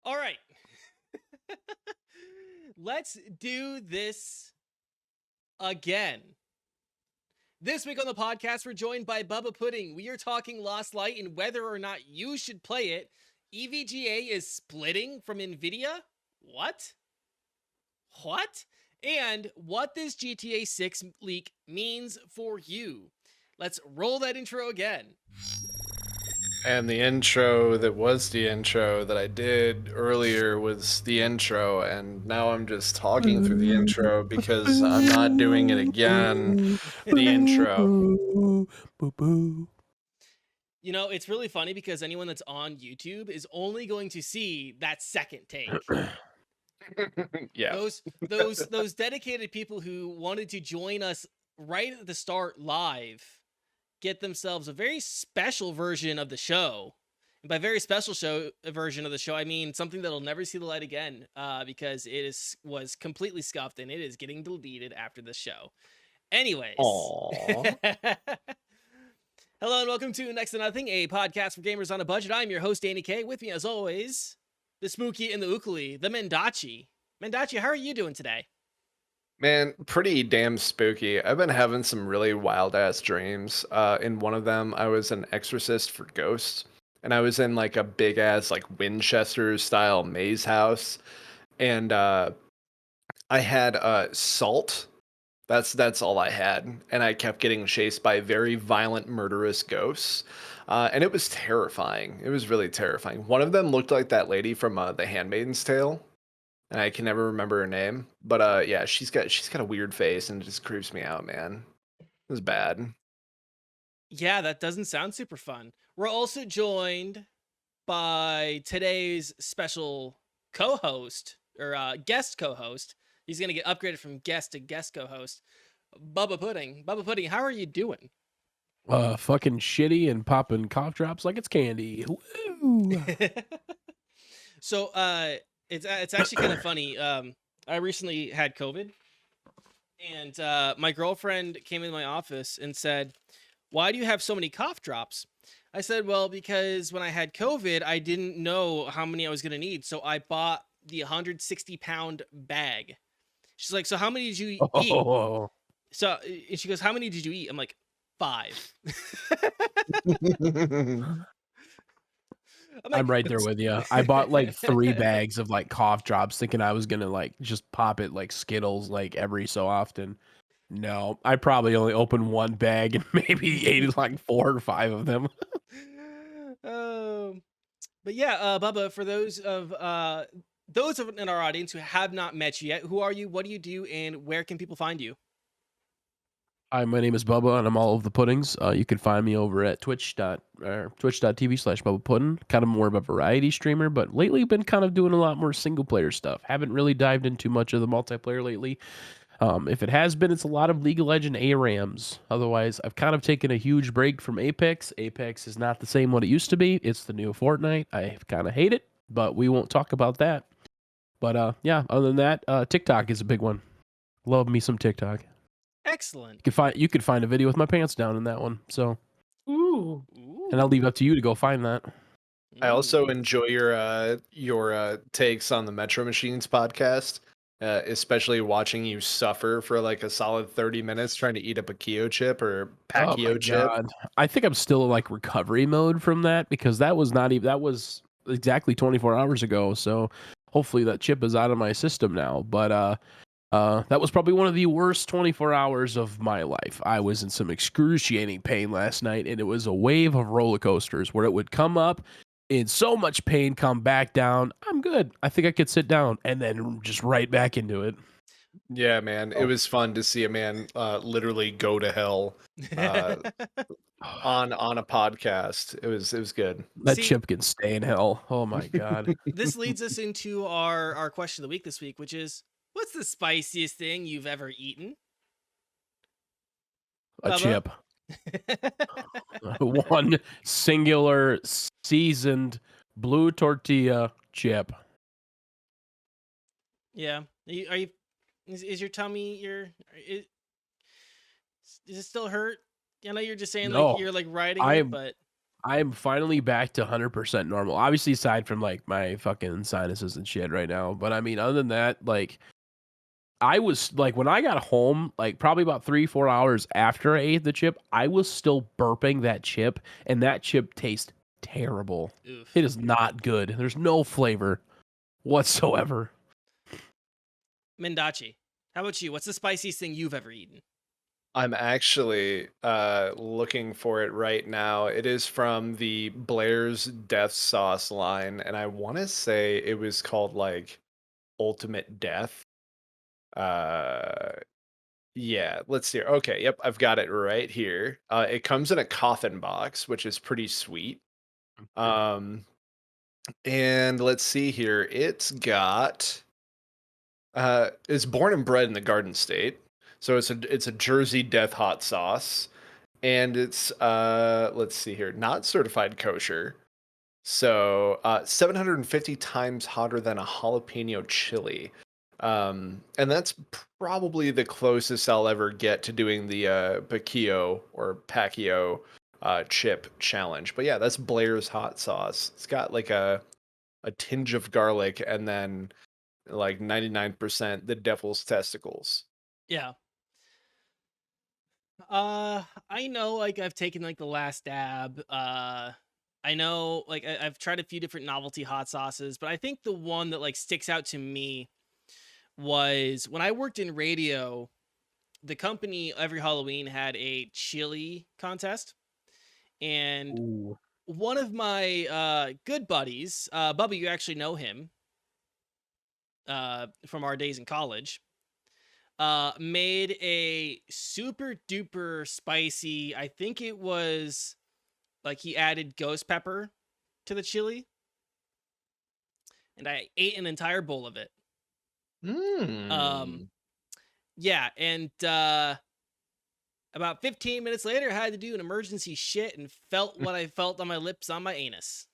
All right. Let's do this again. This week on the podcast, we're joined by Bubba Pudding. We are talking Lost Light and whether or not you should play it. EVGA is splitting from NVIDIA? What? And what this GTA6 leak means for you. Let's roll that intro again. And the intro that was the intro that I did earlier was the intro, and now I'm just talking through the intro because I'm not doing it again. The intro. You know, it's really funny because anyone that's on YouTube is only going to see that second take. Yeah. Those dedicated people who wanted to join us right at the start live get themselves a very special version of the show. And by very special version of the show, I mean something that'll never see the light again, because was completely scuffed and it is getting deleted after the show. Anyways. Aww. Hello and welcome to Next to Nothing, a podcast for gamers on a budget. I'm your host, Danie K. With me, as always, the spooky and the ukulele, the Mendacii. Mendacii, how are you doing today? Man, pretty damn spooky. I've been having some really wild ass dreams. In one of them, I was an exorcist for ghosts, and I was in like a big ass like Winchester style maze house, and I had salt. That's all I had, and I kept getting chased by very violent, murderous ghosts, and it was terrifying. It was really terrifying. One of them looked like that lady from The Handmaid's Tale, and I can never remember her name. But yeah, she's got a weird face, and it just creeps me out, man. It was bad. Yeah, that doesn't sound super fun. We're also joined by today's special co-host, or guest co-host. He's going to get upgraded from guest to guest co-host, Bubba Pudding. Bubba Pudding, how are you doing? Fucking shitty and popping cough drops like it's candy. Woo! So, it's actually kind of funny. I recently had COVID, and my girlfriend came into my office and said, "Why do you have so many cough drops?" I said, "Well, because when I had COVID, I didn't know how many I was going to need, so I bought the 160-pound bag." She's like, "So how many did you eat?" Oh. So, and she goes, "How many did you eat?" I'm like, 5. I'm right there with you. I bought like 3 bags of like cough drops thinking I was gonna like just pop it like Skittles like every so often. No, I probably only opened 1 bag and maybe ate like 4 or 5 of them. But yeah, Bubba, for those in our audience who have not met you yet, who are you? What do you do? And where can people find you? Hi, my name is Bubba, and I'm all of the puddings. You can find me over at twitch.tv/Bubba Pudding. Kind of more of a variety streamer, but lately been kind of doing a lot more single player stuff. Haven't really dived into much of the multiplayer lately. If it has been, it's a lot of League of Legends ARAMs. Otherwise, I've kind of taken a huge break from Apex. Apex is not the same what it used to be. It's the new Fortnite. I kind of hate it, but we won't talk about that. But yeah, other than that, TikTok is a big one. Love me some TikTok. Excellent. You could find a video with my pants down in that one. So, Ooh. and I'll leave it up to you to go find that. I also enjoy your takes on the Metro Machines podcast, especially watching you suffer for like a solid 30 minutes trying to eat up a Keo chip or Pacquiao chip. God. I think I'm still in like recovery mode from that because that was exactly 24 hours ago. So hopefully that chip is out of my system now. But that was probably one of the worst 24 hours of my life. I was in some excruciating pain last night, and it was a wave of roller coasters where it would come up in so much pain, come back down. I'm good. I think I could sit down, and then just right back into it. Yeah, man. It was fun to see a man literally go to hell on a podcast. It was good. That chip can stay in hell. Oh my God. This leads us into our question of the week this week, which is, what's the spiciest thing you've ever eaten? A chip. One singular seasoned blue tortilla chip. Yeah. Is your tummy does it still hurt? I know you're just saying No, like you're like riding it, but I am finally back to 100% normal. Obviously, aside from like my fucking sinuses and shit right now. But I mean, other than that, like I was like when I got home, like probably about 3-4 hours after I ate the chip, I was still burping that chip, and that chip tastes terrible. Oof. It is not good. There's no flavor whatsoever. Mendacii, how about you? What's the spiciest thing you've ever eaten? I'm actually looking for it right now. It is from the Blair's Death Sauce line, and I want to say it was called like Ultimate Death. Uh, yeah, let's see. Okay, yep, I've got it right here. It comes in a coffin box, which is pretty sweet. Um, and let's see here. It's born and bred in the Garden State, so it's a Jersey Death hot sauce, and it's let's see here, not certified kosher. So 750 times hotter than a jalapeno chili. And that's probably the closest I'll ever get to doing the Paquillo or Pacquiao chip challenge. But yeah, that's Blair's hot sauce. It's got like a tinge of garlic and then like 99% the devil's testicles. Yeah. I know, like I've taken like the last dab. I know, like I've tried a few different novelty hot sauces, but I think the one that like sticks out to me was when I worked in radio. The company every Halloween had a chili contest, and Ooh. one of my good buddies, Bubba, you actually know him from our days in college, made a super duper spicy. I think it was like he added ghost pepper to the chili, and I ate an entire bowl of it. Um, Mm. yeah, and about 15 minutes later, I had to do an emergency shit and felt what I felt on my lips on my anus.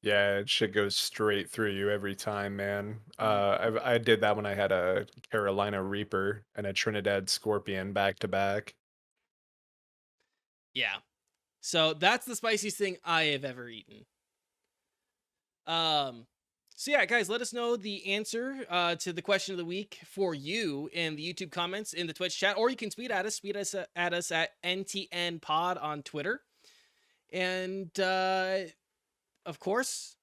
Yeah, it shit goes straight through you every time, man. Mm, I did that when I had a Carolina Reaper and a Trinidad Scorpion back to back. yeah. So that's the spiciest thing I have ever eaten. Um, so yeah, guys, let us know the answer to the question of the week for you in the YouTube comments in the Twitch chat, or you can tweet at us. Tweet us at us at NTN Pod on Twitter. And of course,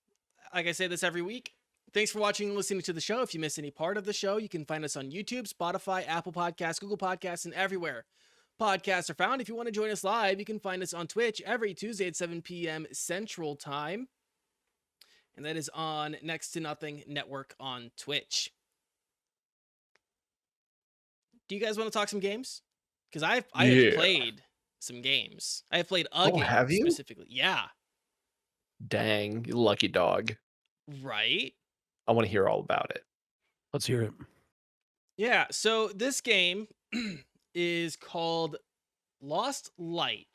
like I say this every week, thanks for watching and listening to the show. If you miss any part of the show, you can find us on YouTube, Spotify, Apple Podcasts, Google Podcasts, and everywhere podcasts are found. If you want to join us live, you can find us on Twitch every Tuesday at 7 p.m. Central Time. And that is on Next to Nothing Network on Twitch. Do you guys want to talk some games? Because I have Yeah. played some games. I have played a Oh, game have you? specifically. Yeah. Dang, you lucky dog. Right? I want to hear all about it. Let's hear it. Yeah. So this game is called Lost Light.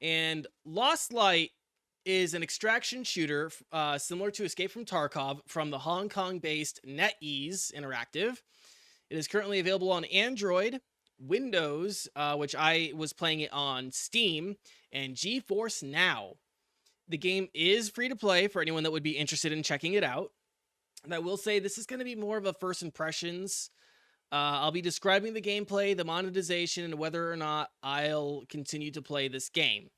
And Lost Light is an extraction shooter similar to Escape from Tarkov from the Hong Kong-based NetEase Interactive. It is currently available on Android, Windows, which I was playing it on Steam, and GeForce Now. The game is free to play for anyone that would be interested in checking it out. And I will say this is going to be more of a first impressions. I'll be describing the gameplay, the monetization, and whether or not I'll continue to play this game.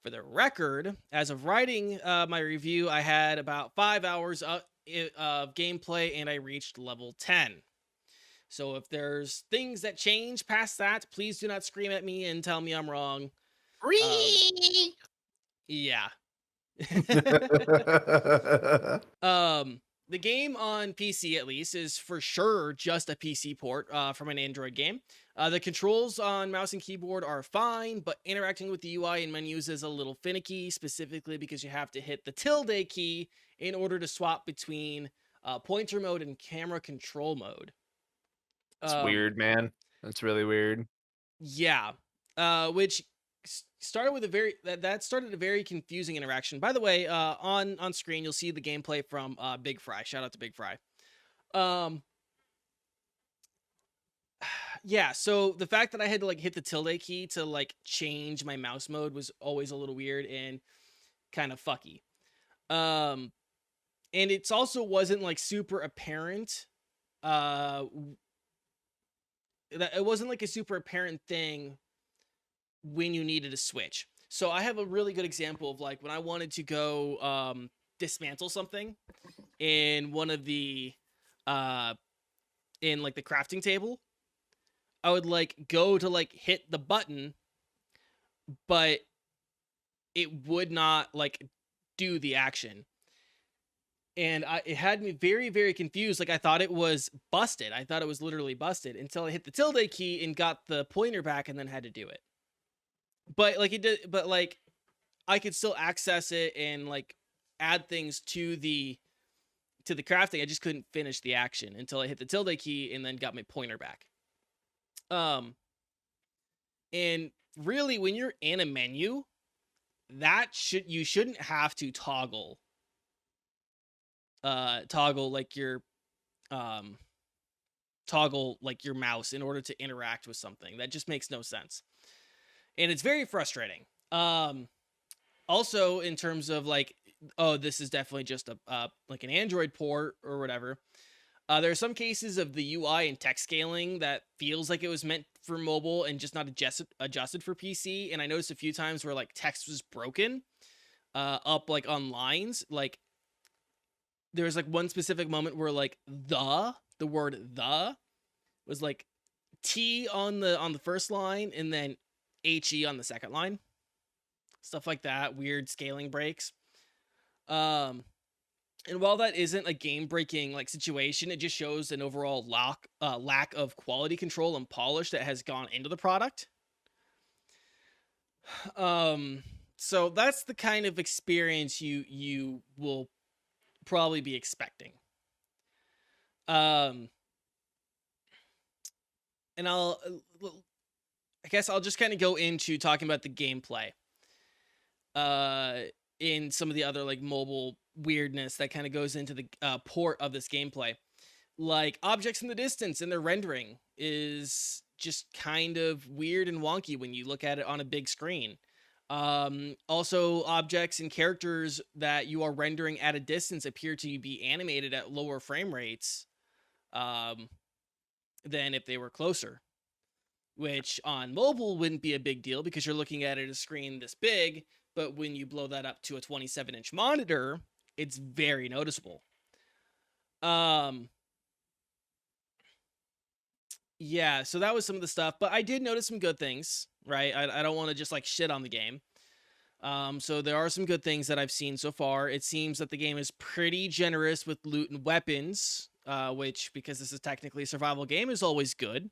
For the record, as of writing my review, I had about 5 hours of gameplay and I reached level 10. So if there's things that change past that, please do not scream at me and tell me I'm wrong. Yeah. The game on PC, at least, is for sure just a PC port from an Android game. The controls on mouse and keyboard are fine, but interacting with the UI and menus is a little finicky, specifically because you have to hit the tilde key in order to swap between pointer mode and camera control mode. It's weird, man. That's really weird. Yeah, which started with that started a very confusing interaction. By the way, on screen you'll see the gameplay from Big Fry. Shout out to Big Fry. Yeah, so the fact that I had to like hit the tilde key to like change my mouse mode was always a little weird, and kind of fucky. And it's also wasn't like super apparent. It wasn't like a super apparent thing when you needed a switch. So I have a really good example of like when I wanted to go dismantle something in one of the in like the crafting table. I would like go to like hit the button, but it would not like do the action. And it had me very, very confused. Like I thought it was busted. I thought it was literally busted until I hit the tilde key and got the pointer back and then had to do it. But like it did, but like I could still access it and like add things to the crafting. I just couldn't finish the action until I hit the tilde key and then got my pointer back. And really when you're in a menu, you shouldn't have to toggle like your toggle like your mouse in order to interact with something. That just makes no sense. And it's very frustrating. Also in terms of like, oh, this is definitely just a like an Android port or whatever. There are some cases of the UI and text scaling that feels like it was meant for mobile and just not adjusted for PC. And I noticed a few times where like text was broken up like on lines. Like there was like one specific moment where like the word "the" was like T on the first line and then HE on the second line. Stuff like that, weird scaling breaks. And while that isn't a game-breaking like situation, it just shows an overall lack of quality control and polish that has gone into the product. So that's the kind of experience you will probably be expecting. And I guess I'll just kind of go into talking about the gameplay. In some of the other like mobile weirdness that kind of goes into the port of this gameplay. Like objects in the distance and their rendering is just kind of weird and wonky when you look at it on a big screen. Also, objects and characters that you are rendering at a distance appear to be animated at lower frame rates than if they were closer. Which on mobile wouldn't be a big deal because you're looking at a screen this big, but when you blow that up to a 27-inch monitor, it's very noticeable. Yeah, so that was some of the stuff, but I did notice some good things, right? I don't want to just like shit on the game. So there are some good things that I've seen so far. It seems that the game is pretty generous with loot and weapons, which, because this is technically a survival game, is always good.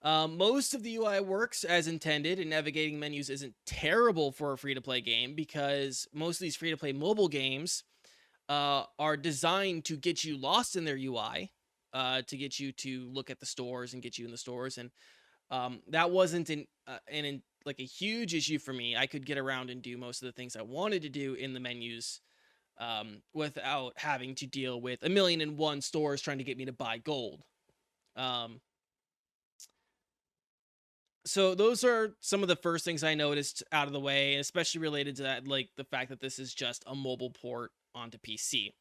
Most of the UI works as intended, and navigating menus isn't terrible for a free-to-play game because most of these free-to-play mobile games are designed to get you lost in their UI, to get you to look at the stores and get you in the stores, and that wasn't like a huge issue for me. I could get around and do most of the things I wanted to do in the menus without having to deal with 1,000,001 stores trying to get me to buy gold. So those are some of the first things I noticed out of the way, especially related to that, like the fact that this is just a mobile port onto PC.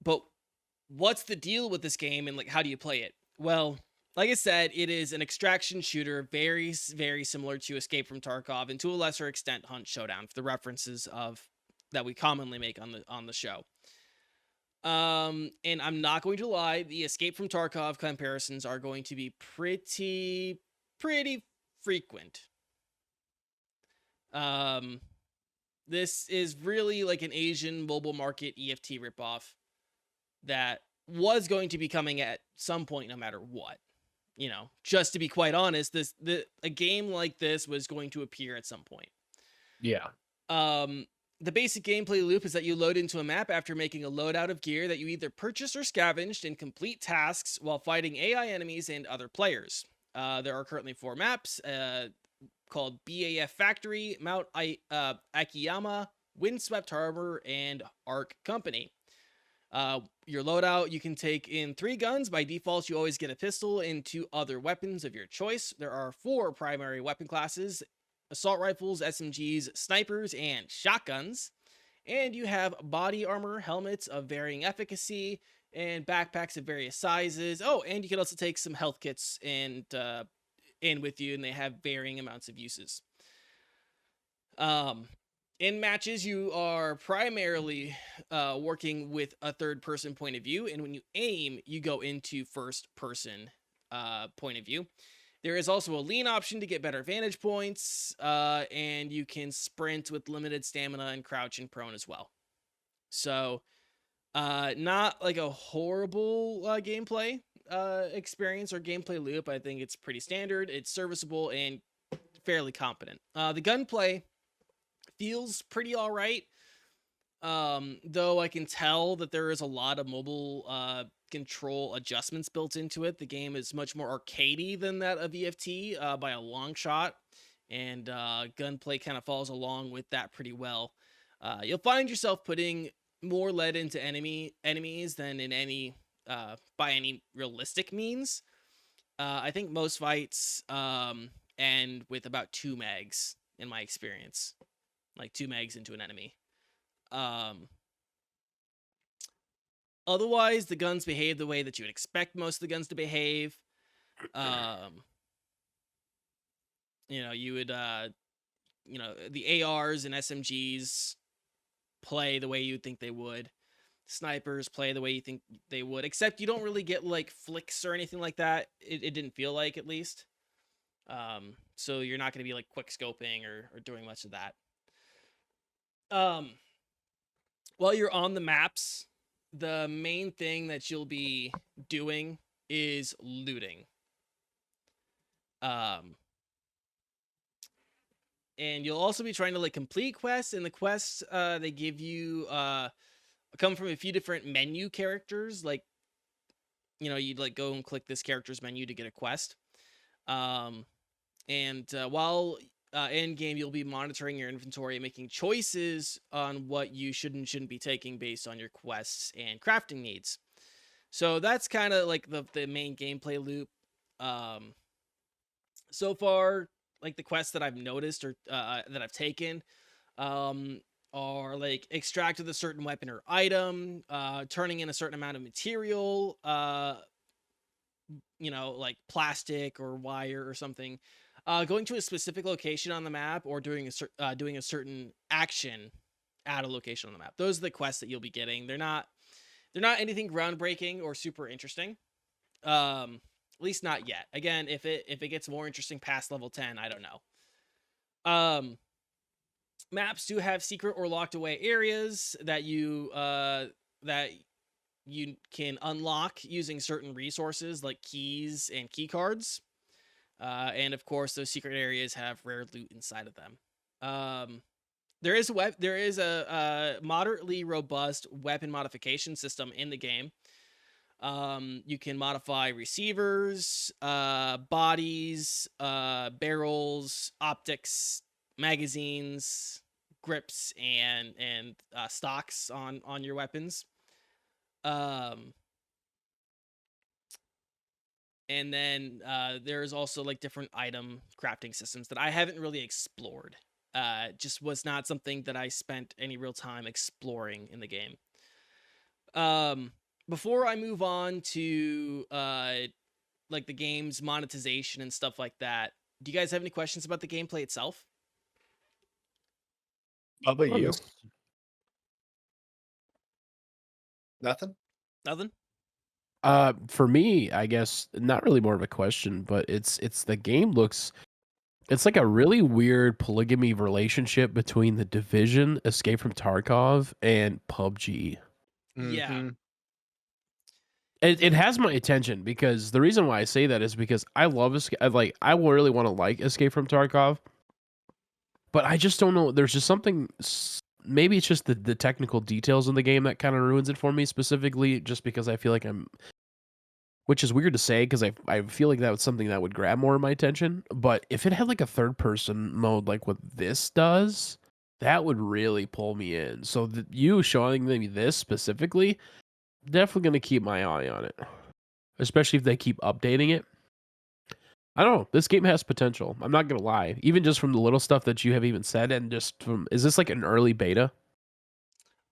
But what's the deal with this game and like how do you play it? Well, like I said, it is an extraction shooter, very, very similar to Escape from Tarkov and to a lesser extent Hunt Showdown, for the references of that we commonly make on the show. And I'm not going to lie, the Escape from Tarkov comparisons are going to be pretty frequent. This is really like an Asian mobile market EFT ripoff that was going to be coming at some point no matter what. You know, just to be quite honest, a game like this was going to appear at some point. Yeah. The basic gameplay loop is that you load into a map after making a loadout of gear that you either purchased or scavenged and complete tasks while fighting AI enemies and other players. There are currently 4 maps called BAF Factory, Mount Akiyama, Windswept Harbor, and Ark Company. Your loadout, you can take in 3 guns. By default, you always get a pistol and 2 other weapons of your choice. There are 4 primary weapon classes, assault rifles, SMGs, snipers, and shotguns. And you have body armor, helmets of varying efficacy, and backpacks of various sizes. Oh, and you can also take some health kits and in with you, and they have varying amounts of uses. In matches, you are primarily working with a third-person point of view, and when you aim, you go into first-person point of view. There is also a lean option to get better vantage points, and you can sprint with limited stamina and crouch and prone as well. So, not like a horrible gameplay experience or gameplay loop. I think it's pretty standard. It's serviceable and fairly competent. The gunplay feels pretty all right, though I can tell that there is a lot of mobile control adjustments built into it. The game is much more arcadey than that of EFT by a long shot, and gunplay kind of falls along with that pretty well. You'll find yourself putting more lead into enemies than in any by any realistic means. I think most fights end with about 2 mags in my experience, like 2 mags into an enemy. Otherwise, the guns behave the way that you would expect most of the guns to behave. You would, the ARs and SMGs play the way you would think they would. Snipers play the way you think they would, except you don't really get like flicks or anything like that. It didn't feel like, at least. So you're not going to be like quick scoping or doing much of that. While you're on the maps, the main thing that you'll be doing is looting. And you'll also be trying to like complete quests, and the quests they give you come from a few different menu characters. Like, you'd like go and click this character's menu to get a quest. While in game, you'll be monitoring your inventory and making choices on what you should and shouldn't be taking based on your quests and crafting needs. So that's kind of like the main gameplay loop. So far, like the quests that I've noticed or that I've taken are like extract with a certain weapon or item, turning in a certain amount of material, like plastic or wire or something. Going to a specific location on the map, or doing a certain action at a location on the map. Those are the quests that you'll be getting. They're not anything groundbreaking or super interesting. At least not yet. Again, if it gets more interesting past level 10, I don't know. Maps do have secret or locked away areas that you can unlock using certain resources like keys and key cards. And of course, those secret areas have rare loot inside of them. There is a moderately robust weapon modification system in the game. You can modify receivers, bodies, barrels, optics, magazines, grips, and stocks on your weapons. And then there's also like different item crafting systems that I haven't really explored. Just was not something that I spent any real time exploring in the game. Before I move on to like the game's monetization and stuff like that, do you guys have any questions about the gameplay itself? How about you? Nothing. For me, I guess not really more of a question, but it's the game looks. It's like a really weird polygamy relationship between The Division, Escape from Tarkov, and PUBG. Yeah. It has my attention, because the reason why I say that is because I love I really want to like Escape from Tarkov, but I just don't know. There's just something. Maybe it's just the technical details in the game that kind of ruins it for me, specifically just because I feel like which is weird to say, because I feel like that was something that would grab more of my attention. But if it had like a third person mode like what this does, that would really pull me in. So you showing me this specifically, definitely going to keep my eye on it, especially if they keep updating it. I don't know. This game has potential. I'm not gonna lie. Even just from the little stuff that you have even said, and just from, is this like an early beta?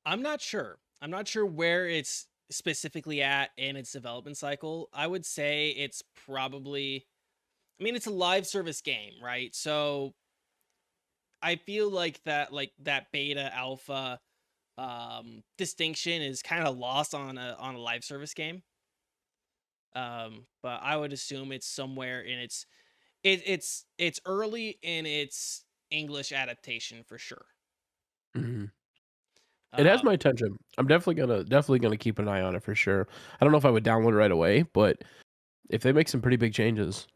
I'm not sure. I'm not sure where it's specifically at in its development cycle. I would say it's probably, I mean, it's a live service game, right? So I feel like that beta alpha distinction is kind of lost on a live service game. But I would assume it's somewhere in it's early in its English adaptation for sure. Hmm. It has my Um, attention. I'm definitely gonna keep an eye on it for sure. I don't know if I would download it right away, but if they make some pretty big changes,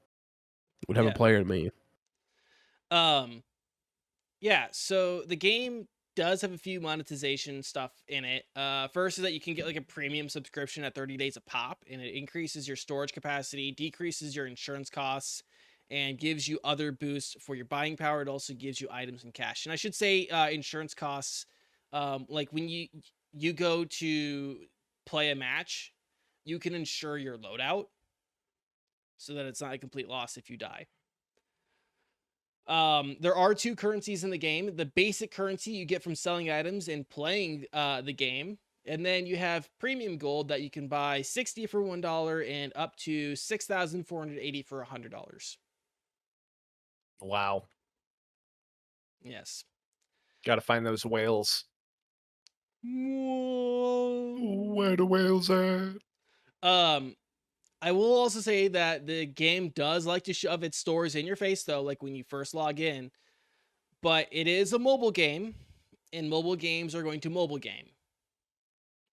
it would have a yeah. player in me. Um, yeah. So the game does have a few monetization stuff in it. First is that you can get like a premium subscription at 30 days a pop, and it increases your storage capacity, decreases your insurance costs, and gives you other boosts for your buying power. It also gives you items and cash. And I should say, insurance costs, like when you go to play a match, you can insure your loadout so that it's not a complete loss if you die. There are two currencies in the game. The basic currency you get from selling items and playing the game. And then you have premium gold that you can buy 60 for $1 and up to 6,480 for $100. Wow. Yes. Got to find those whales. Um, Where the whales at? I will also say that the game does like to shove its stores in your face, though, like when you first log in. But it is a mobile game, and mobile games are going to mobile game.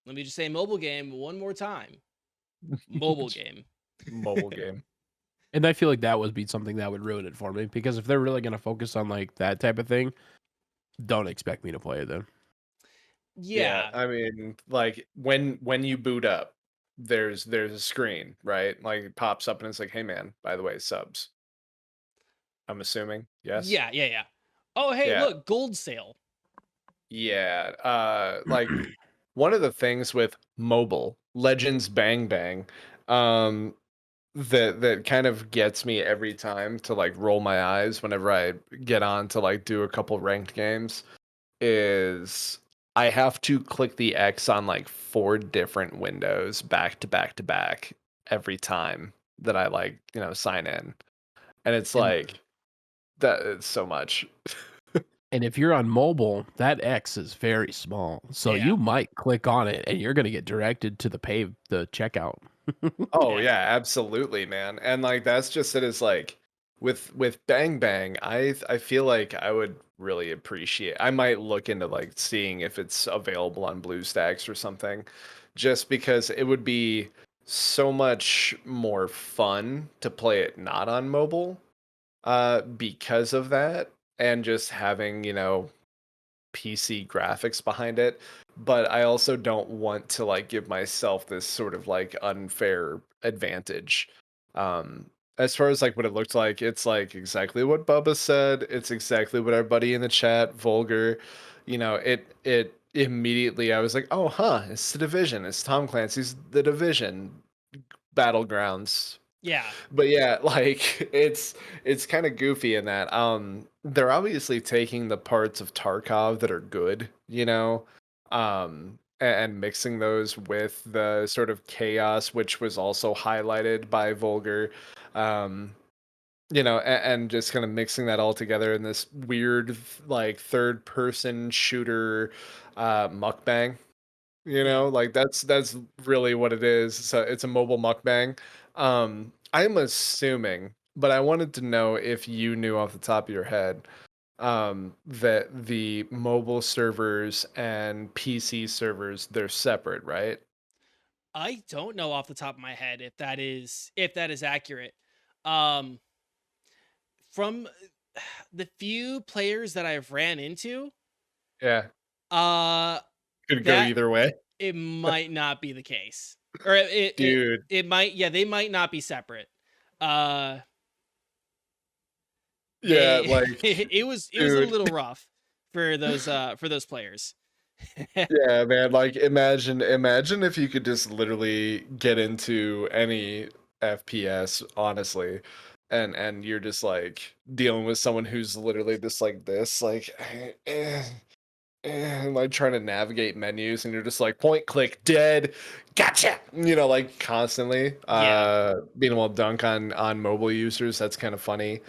Let me just say mobile game one more time. Mobile game. Mobile game. And I feel like that would be something that would ruin it for me, because if they're really gonna focus on like that type of thing, don't expect me to play it then. Yeah, Yeah. I mean, like when you boot up, there's a screen, right? Like it pops up and it's like, "Hey man, by the way, subs." I'm assuming. Yes. Yeah. Oh, hey, Yeah. look, gold sale. Yeah. Like one of the things with mobile Legends Bang Bang, um, that kind of gets me every time to like roll my eyes whenever I get on to like do a couple ranked games is I have to click the X on like 4 different windows back to back to back every time that I like, sign in. And it's And like that is so much. and if you're on mobile, that X is very small. So Yeah. you might click on it and you're gonna get directed to the checkout. Oh Yeah. yeah, absolutely, man. And like that's just it is like with Bang Bang, I feel like I would really appreciate. I might look into like seeing if it's available on BlueStacks or something, just because it would be so much more fun to play it not on mobile, because of that, and just having, PC graphics behind it, but I also don't want to like give myself this sort of like unfair advantage. As far as like what it looked like, it's like exactly what Bubba said. It's exactly what our buddy in the chat, Vulgar, it immediately I was like, oh huh, it's the Division. It's Tom Clancy's The Division Battlegrounds. Yeah. But yeah, like it's kind of goofy in that they're obviously taking the parts of Tarkov that are good, and mixing those with the sort of chaos which was also highlighted by Vulgar, um and just kind of mixing that all together in this weird like third person shooter mukbang. Yeah. Like that's really what it is. So it's a mobile mukbang. I'm assuming, but I wanted to know if you knew off the top of your head, that the mobile servers and PC servers, they're separate, right? I don't know off the top of my head if that is accurate. Um from the few players that I've ran into, Yeah, uh could go that either way. it might not be the case. Or Dude, it might, yeah, they might not be separate. Uh yeah, they like, it was a dude. little rough for those players. Yeah, man, like imagine if you could just literally get into any FPS, honestly, and you're just like dealing with someone who's literally just like this, like and like trying to navigate menus, and you're just like point click dead, gotcha, like constantly Yeah. being able to dunk on mobile users. That's kind of funny.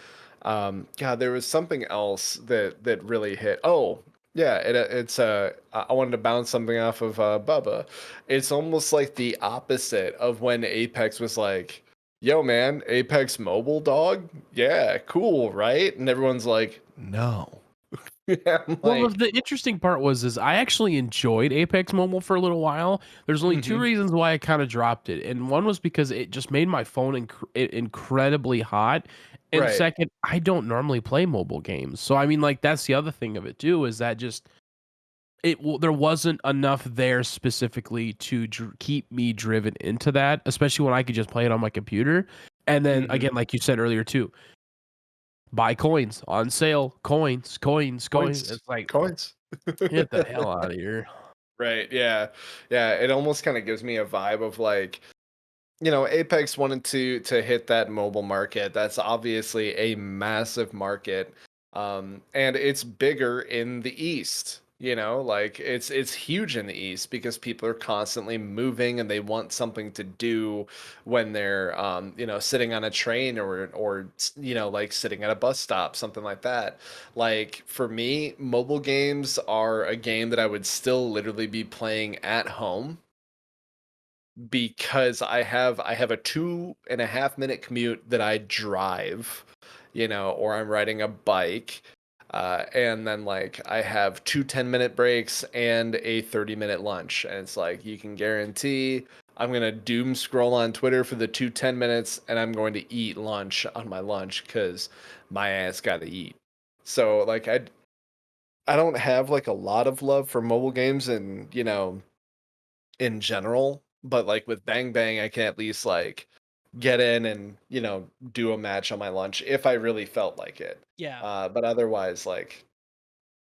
God, there was something else that really hit. Oh yeah, it's I wanted to bounce something off of Bubba. It's almost like the opposite of when Apex was like, yo man, Apex mobile, dog, yeah, cool, right? And everyone's like, no. Yeah, I'm Well, like, the interesting part is I actually enjoyed Apex Mobile for a little while. There's only two mhm. reasons why I kind of dropped it, and one was because it just made my phone incredibly hot, and Right. second, I don't normally play mobile games. So I mean, like that's the other thing of it too, is that just there wasn't enough there specifically to keep me driven into that, especially when I could just play it on my computer. And then Mhm. again, like you said earlier too, buy coins on sale, coins. Coins. It's like Coins. get the hell out of here. Right. Yeah. Yeah. It almost kind of gives me a vibe of like, Apex wanted to hit that mobile market. That's obviously a massive market. And it's bigger in the East. Like it's huge in the East because people are constantly moving and they want something to do when they're sitting on a train or like sitting at a bus stop, something like that. Like for me, mobile games are a game that I would still literally be playing at home because I have a 2.5 minute commute that I drive, or I'm riding a bike. And then like I have 2 10-minute breaks and a 30-minute lunch. And it's like you can guarantee I'm gonna doom scroll on Twitter for the 10 minutes and I'm going to eat lunch on my lunch because my ass gotta eat. So like I don't have like a lot of love for mobile games and in general, but like with Bang Bang, I can at least like get in and do a match on my lunch if I really felt like it. Yeah. But otherwise, like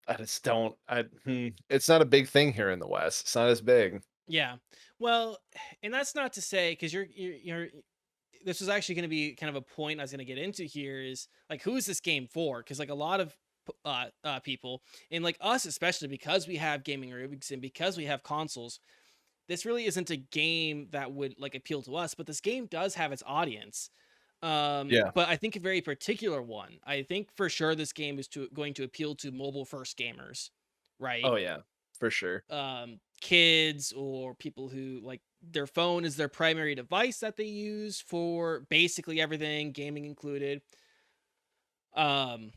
I just don't. It's not a big thing here in the West. It's not as big. Yeah. Well, and that's not to say because you're this was actually going to be kind of a point I was going to get into here is like who is this game for? Because like a lot of people and like us especially because we have gaming rigs and because we have consoles, this really isn't a game that would like appeal to us. But this game does have its audience. Yeah. But I think a very particular one. I think for sure this game is going to appeal to mobile first gamers, right? Oh yeah, for sure. Kids or people who like their phone is their primary device that they use for basically everything, gaming included. Um,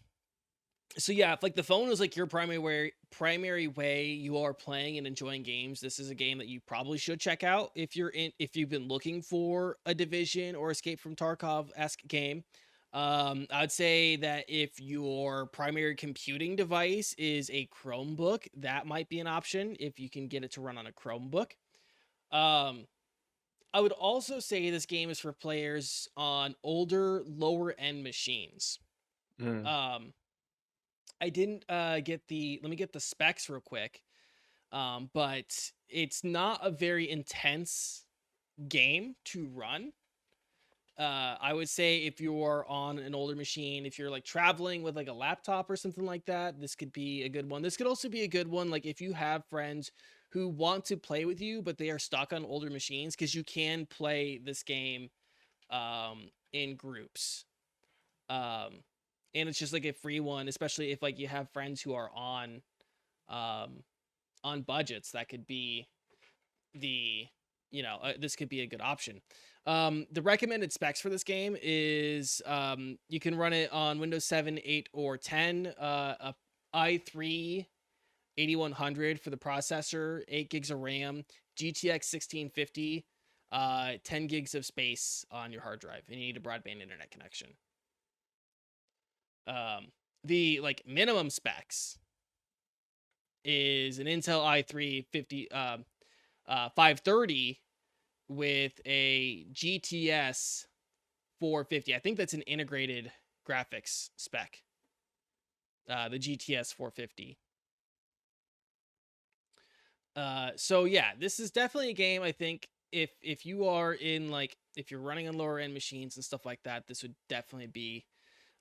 so yeah, if like the phone is like your primary way you are playing and enjoying games, this is a game that you probably should check out if you've been looking for a Division or Escape from Tarkov-esque game. I would say that if your primary computing device is a Chromebook, that might be an option if you can get it to run on a Chromebook. Um, I would also say this game is for players on older, lower end machines. Mm. Um, I didn't get the let me get the specs real quick. But it's not a very intense game to run. I would say if you're on an older machine, if you're like traveling with like a laptop or something like that, this could be a good one. This could also be a good one like if you have friends who want to play with you but they are stuck on older machines because you can play this game in groups. Um, and it's just like a free one, especially if like you have friends who are um on budgets. That could be the this could be a good option. The recommended specs for this game is you can run it on Windows 7, 8, or 10. A i3 8100 for the processor, 8 gigs of RAM, GTX 1650, 10 gigs of space on your hard drive, and you need a broadband internet connection. The like minimum specs is an Intel i3 530 with a GTS 450. I think that's an integrated graphics spec. The GTS 450. So yeah, this is definitely a game I think if you are in like if you're running on lower end machines and stuff like that, this would definitely be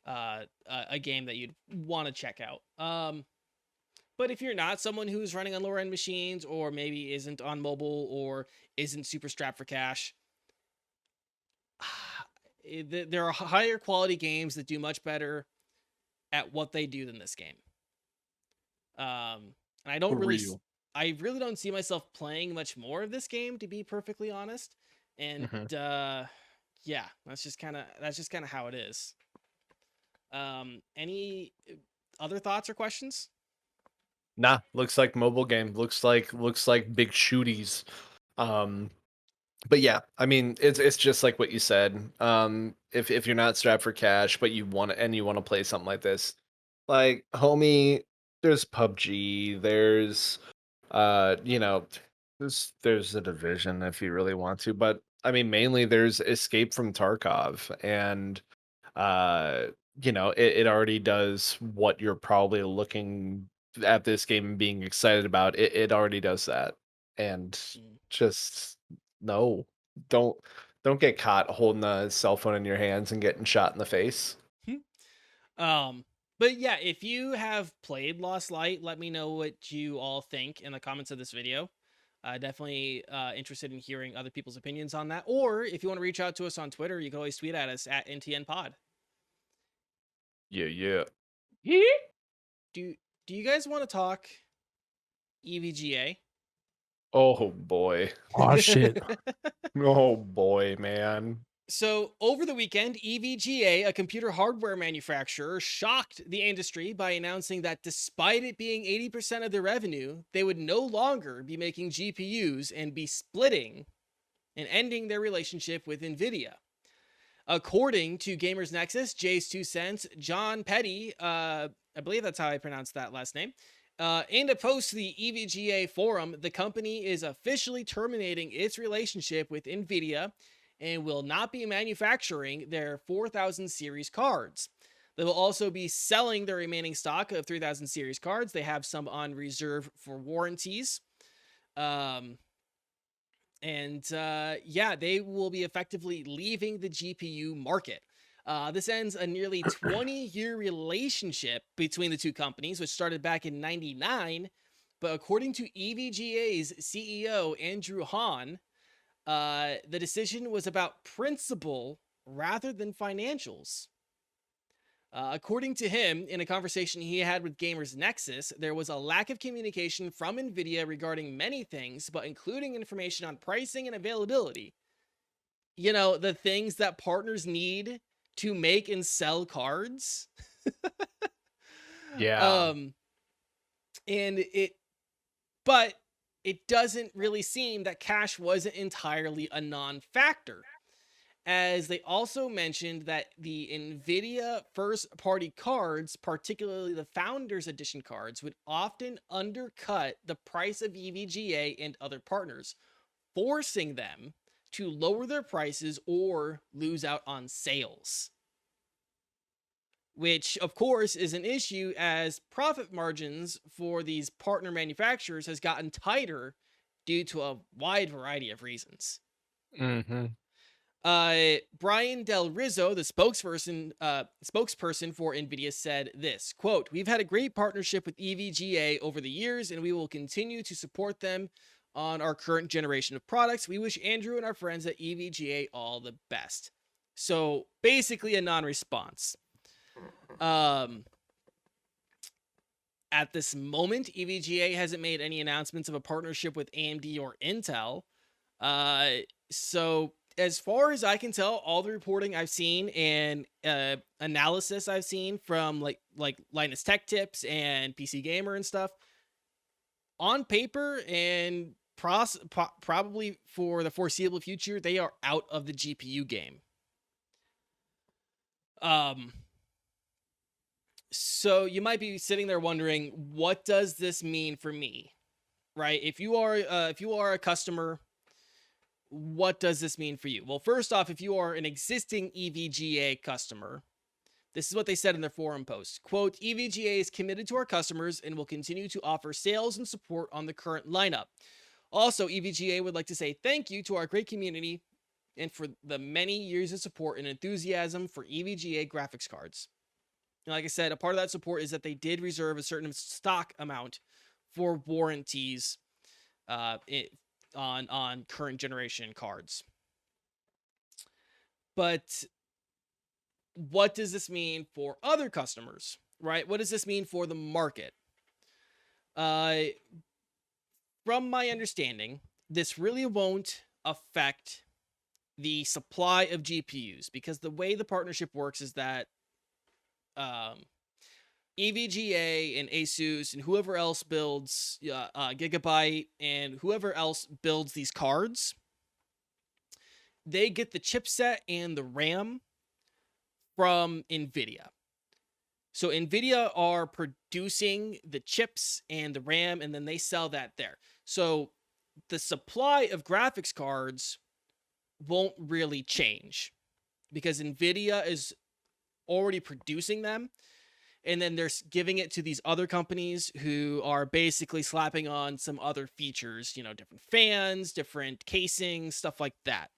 a game that you'd want to check out. But if you're not someone who's running on lower end machines, or maybe isn't on mobile, or isn't super strapped for cash, there are higher quality games that do much better at what they do than this game. And I don't really, Real. I really don't see myself playing much more of this game, to be perfectly honest. And yeah, that's just kind of how it is. Any other thoughts or questions? Nah, looks like mobile game. Looks like big shooties. But yeah, I mean, it's just like what you said. If you're not strapped for cash, but you want to play something like this, like homie, there's PUBG, there's you know, there's a Division if you really want to, but I mean, mainly there's Escape from Tarkov, and it already does what you're probably looking at this game and being excited about. It already does that, and just no, don't get caught holding a cell phone in your hands and getting shot in the face. But yeah, if you have played Lost Light, let me know what you all think in the comments of this video. Definitely interested in hearing other people's opinions on that. Or if you want to reach out to us on Twitter, you can always tweet at us at NTNPod. Yeah. Do you guys want to talk EVGA? Oh boy. Oh shit. Oh boy, man. So, over the weekend, EVGA, a computer hardware manufacturer, shocked the industry by announcing that despite it being 80% of their revenue, they would no longer be making GPUs and be splitting and ending their relationship with NVIDIA. According to Gamers Nexus, Jay's 2 cents, John Petty, I believe that's how I pronounce that last name, in a post to the EVGA forum, the company is officially terminating its relationship with NVIDIA and will not be manufacturing their 4000 series cards. They will also be selling their remaining stock of 3000 series cards. They have some on reserve for warranties. Yeah, they will be effectively leaving the GPU market. This ends a nearly 20-year relationship between the two companies, which started back in '99. But according to EVGA's CEO, Andrew Hahn, the decision was about principle rather than financials. According to him, in a conversation he had with Gamers Nexus, there was a lack of communication from NVIDIA regarding many things, but including information on pricing and availability. You know, the things that partners need to make and sell cards. Yeah. But it doesn't really seem that cash wasn't entirely a non-factor, as they also mentioned that the NVIDIA first-party cards, particularly the Founders Edition cards, would often undercut the price of EVGA and other partners, forcing them to lower their prices or lose out on sales. Which, of course, is an issue as profit margins for these partner manufacturers has gotten tighter due to a wide variety of reasons. Brian Del Rizzo, the spokesperson for NVIDIA, said this, quote, "We've had a great partnership with EVGA over the years, and we will continue to support them on our current generation of products. We wish Andrew and our friends at EVGA all the best." So basically a non-response. At this moment, EVGA hasn't made any announcements of a partnership with AMD or Intel. So as far as I can tell, all the reporting I've seen and analysis I've seen from like Linus Tech Tips and PC Gamer and stuff, on paper and probably for the foreseeable future, they are out of the GPU game. So you might be sitting there wondering, what does this mean for me, right? If you are a customer, what does this mean for you? Well, first off, if you are an existing EVGA customer, this is what they said in their forum post. Quote, "EVGA is committed to our customers and will continue to offer sales and support on the current lineup. Also, EVGA would like to say thank you to our great community and for the many years of support and enthusiasm for EVGA graphics cards. And like I said, a part of that support is that they did reserve a certain stock amount for warranties on current generation cards. But what does this mean for other customers, right? What does this mean for the market? From my understanding, this really won't affect the supply of GPUs, because the way the partnership works is that EVGA and Asus and whoever else builds Gigabyte and whoever else builds these cards, they get the chipset and the RAM from NVIDIA. So NVIDIA are producing the chips and the RAM, and then they sell that there. So the supply of graphics cards won't really change because NVIDIA is already producing them, and then they're giving it to these other companies who are basically slapping on some other features, you know, different fans, different casings, stuff like that.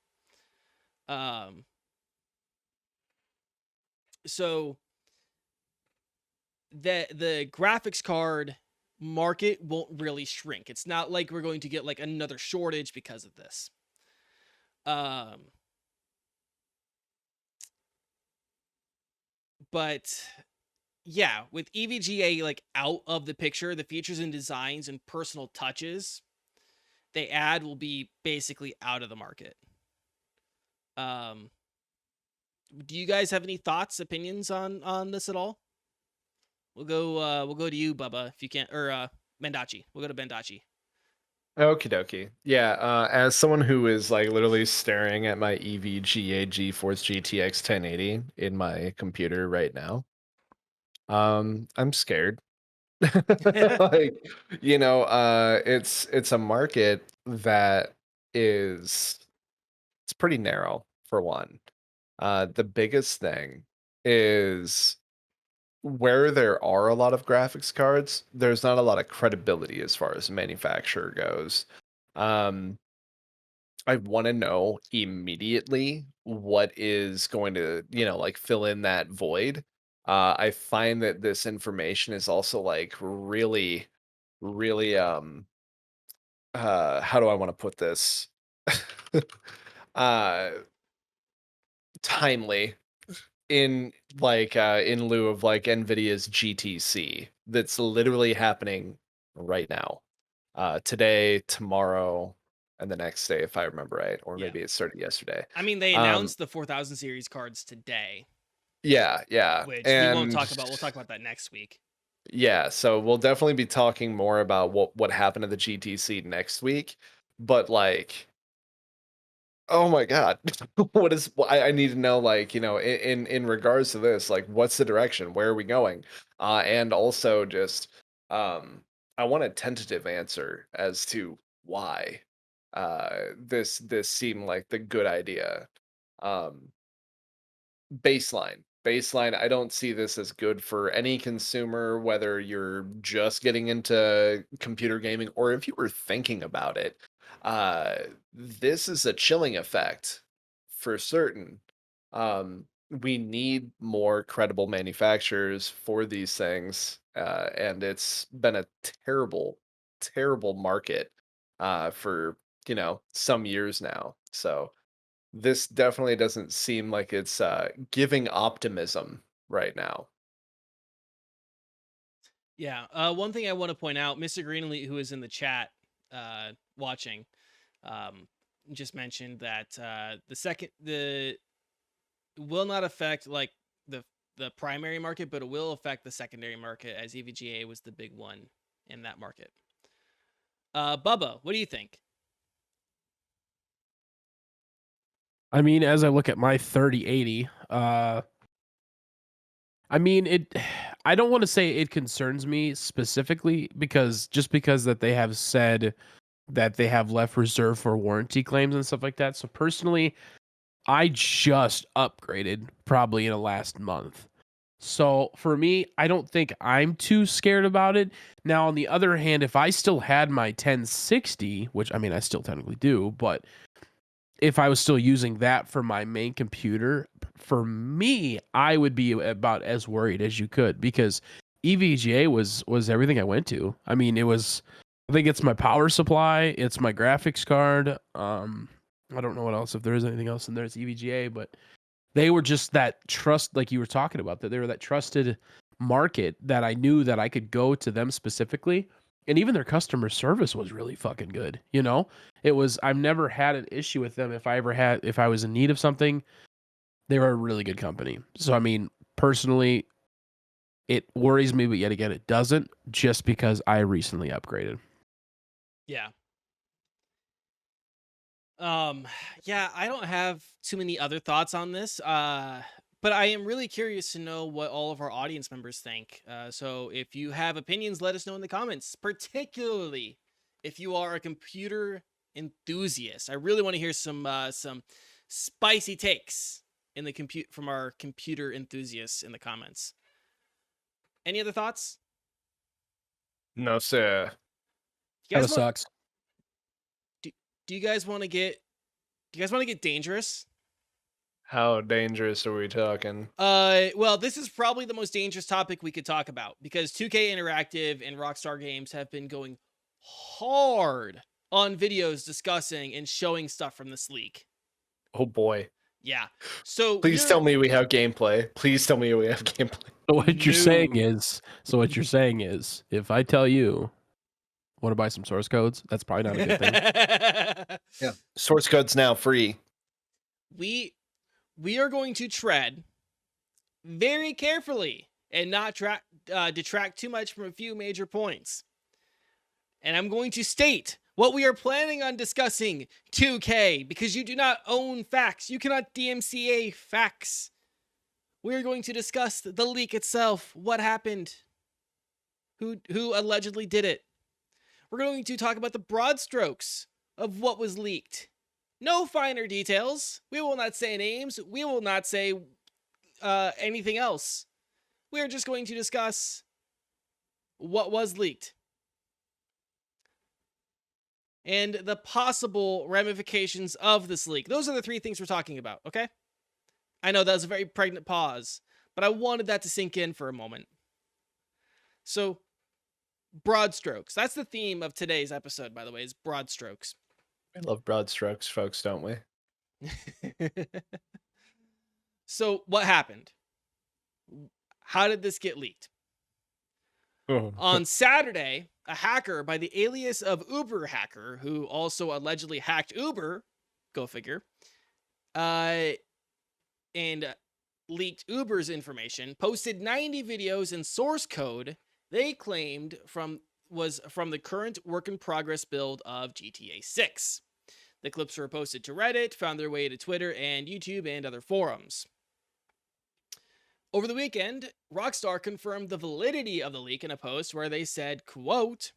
So the graphics card market won't really shrink. It's not like we're going to get like another shortage because of this. But yeah, with EVGA like out of the picture, the features and designs and personal touches they add will be basically out of the market. Do you guys have any thoughts, opinions on this at all? We'll go to you, Bubba, if you can't, or Mendacii. We'll go to Mendacii. Okie dokie. Yeah, as someone who is like literally staring at my EVGA GeForce GTX 1080 in my computer right now, I'm scared. Like, it's a market that it's pretty narrow for one. The biggest thing is where there are a lot of graphics cards, there's not a lot of credibility as far as manufacturer goes. Um, I want to know immediately what is going to, like fill in that void. I find that this information is also like really, really, how do I want to put this? uh, timely in in lieu of like Nvidia's GTC that's literally happening right now. Today, tomorrow, and the next day, if I remember right, or Yeah. maybe it started yesterday. I mean, they announced the 4000 series cards today, Yeah, which we won't and talk about. We'll talk about that next week. yeah, so we'll definitely be talking more about what happened to the GTC next week. But like, oh my God, I need to know, like, in regards to this, like, what's the direction? Where are we going? And also just, I want a tentative answer as to why, this seemed like the good idea. Um, baseline, I don't see this as good for any consumer, whether you're just getting into computer gaming or if you were thinking about it. uh this is a chilling effect for certain. um we need more credible manufacturers for these things, and it's been a terrible market for some years now. So this definitely doesn't seem like it's giving optimism right now. Yeah. One thing I want to point out, Mr. Greenlee, who is in the chat watching, um, just mentioned that the will not affect like the primary market, but it will affect the secondary market, as EVGA was the big one in that market. Bubba, what do you think? I mean, as I look at my 3080, I mean, I don't want to say it concerns me specifically because that they have said that they have left reserve for warranty claims and stuff like that. So personally, I just upgraded probably in the last month. So for me, I don't think I'm too scared about it. Now, on the other hand, if I still had my 1060, which I mean, I still technically do, but if I was still using that for my main computer, for me, I would be about as worried as you could, because EVGA was everything I went to. I mean, it was, I think it's my power supply, it's my graphics card. I don't know what else, if there is anything else in there, it's EVGA, but they were just that trust, like you were talking about, that they were that trusted market that I knew that I could go to them specifically. And even their customer service was really fucking good. You know, it was, I've never had an issue with them. If I was in need of something, they were a really good company. So, I mean, personally, it worries me, but yet again, it doesn't, just because I recently upgraded. Yeah. Yeah, I don't have too many other thoughts on this. But I am really curious to know what all of our audience members think. So if you have opinions, let us know in the comments, particularly if you are a computer enthusiast. I really want to hear some spicy takes in the from our computer enthusiasts in the comments. Any other thoughts? No, sir. You guys Kinda sucks. do you guys want to get dangerous? How dangerous are we talking? Well, this is probably the most dangerous topic we could talk about, because 2K Interactive and Rockstar Games have been going hard on videos discussing and showing stuff from this leak. Oh boy. Yeah. So Please tell me we have gameplay. Please tell me we have gameplay. So what you're saying is, if I tell you, want to buy some source codes, that's probably not a good thing. Yeah. Source code's now free. We are going to tread very carefully and not detract too much from a few major points. And I'm going to state what we are planning on discussing, 2K, because you do not own facts. You cannot DMCA facts. We're going to discuss the leak itself, what happened, who allegedly did it. We're going to talk about the broad strokes of what was leaked. No finer details. We will not say names. We will not say anything else. We are just going to discuss what was leaked and the possible ramifications of this leak. Those are the three things we're talking about, okay? I know that was a very pregnant pause, but I wanted that to sink in for a moment. So, broad strokes. That's the theme of today's episode, by the way, is broad strokes. We love broad strokes, folks, don't we? So, what happened? How did this get leaked? On Saturday, a hacker by the alias of Uber Hacker, who also allegedly hacked Uber, go figure, and leaked Uber's information, posted 90 videos and source code they claimed was from the current work-in-progress build of GTA6. The clips were posted to Reddit, found their way to Twitter and YouTube and other forums. Over the weekend, Rockstar confirmed the validity of the leak in a post where they said, quote,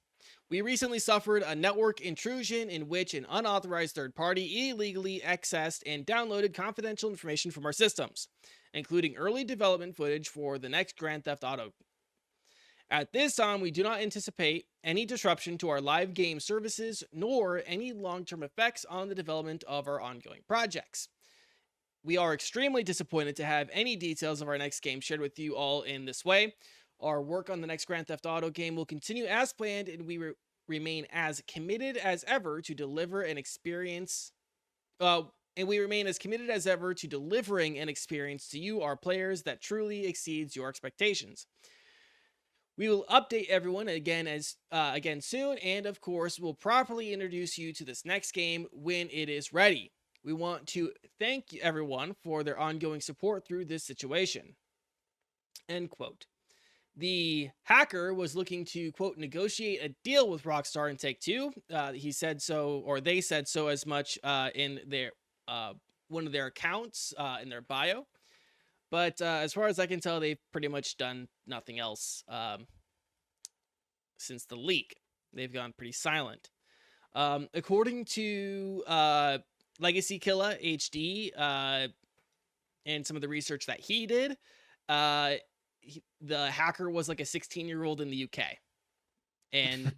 "We recently suffered a network intrusion in which an unauthorized third party illegally accessed and downloaded confidential information from our systems, including early development footage for the next Grand Theft Auto. At this time, we do not anticipate any disruption to our live game services nor any long-term effects on the development of our ongoing projects. We are extremely disappointed to have any details of our next game shared with you all in this way. Our work on the next Grand Theft Auto game will continue as planned, and we remain as committed as ever to deliver an experience. And we remain as committed as ever to delivering an experience to you, our players, that truly exceeds your expectations. We will update everyone again soon, and of course, we'll properly introduce you to this next game when it is ready. We want to thank everyone for their ongoing support through this situation." End quote. The hacker was looking to, quote, negotiate a deal with Rockstar and Take-Two. He said so, or they said so as much in their one of their accounts in their bio. But as far as I can tell, they've pretty much done nothing else since the leak. They've gone pretty silent. According to Legacy Killer HD and some of the research that he did, the hacker was like a 16-year-old in the UK. and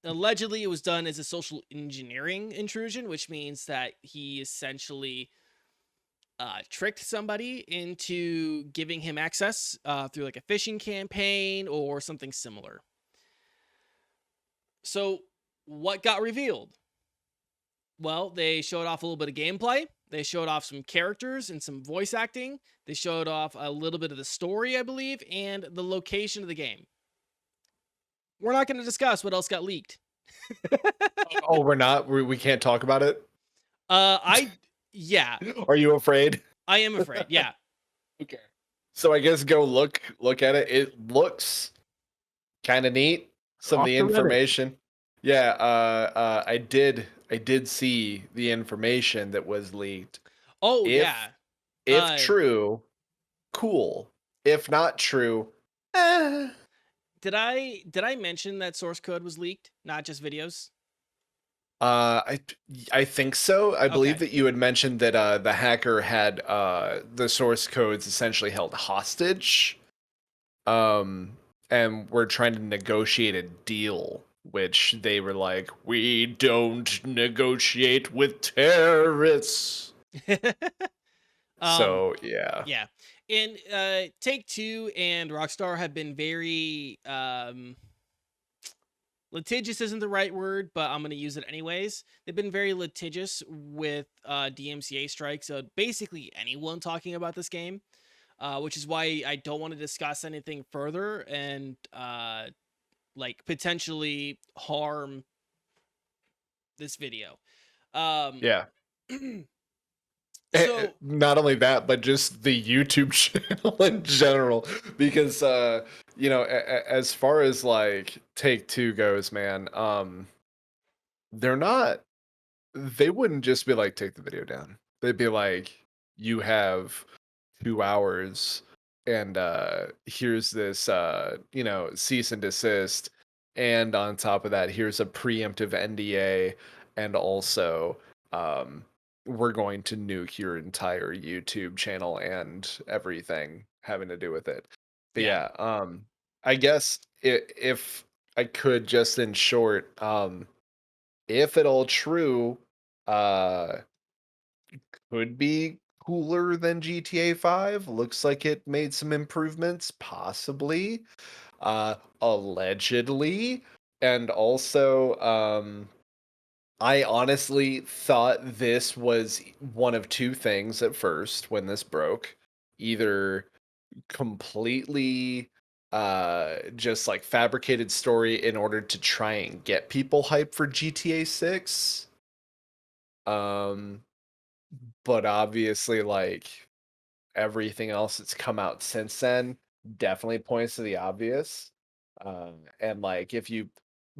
allegedly it was done as a social engineering intrusion, which means that he essentially tricked somebody into giving him access through like a phishing campaign or something similar. So, what got revealed? Well, they showed off a little bit of gameplay. They showed off some characters and some voice acting. They showed off a little bit of the story, I believe, and the location of the game. We're not going to discuss what else got leaked. Oh, we're not. We can't talk about it. Yeah, Are you afraid? I am afraid. Yeah. Okay. So I guess go look at it. It looks kind of neat. Some of Off the to Reddit. information. Yeah. I did see the information that was leaked. Oh, If yeah. if true, cool. If not true, Did I mention that source code was leaked, not just videos? I think so. I believe Okay. that you had mentioned that the hacker had the source codes essentially held hostage. And we're trying to negotiate a deal, which they were like, "We don't negotiate with terrorists." So yeah. Yeah. And Take-Two and Rockstar have been very litigious isn't the right word, but I'm going to use it anyways. They've been very litigious with DMCA strikes. So basically anyone talking about this game, which is why I don't want to discuss anything further and like potentially harm this video. Yeah. So Not only that, but just the YouTube channel in general, because you know, as far as like Take-Two goes, man, they're not. They wouldn't just be like, take the video down. They'd be like, you have 2 hours, and here's this you know, cease and desist, and on top of that, here's a preemptive NDA, and also we're going to nuke your entire YouTube channel and everything having to do with it. But yeah. yeah, I guess if I could just in short, if at all true, uh could be cooler than GTA 5. Looks like it made some improvements, possibly. Allegedly. And also, I honestly thought this was one of two things at first when this broke. Either completely just like fabricated story in order to try and get people hyped for GTA 6. But obviously, like everything else that's come out since then definitely points to the obvious. And like if you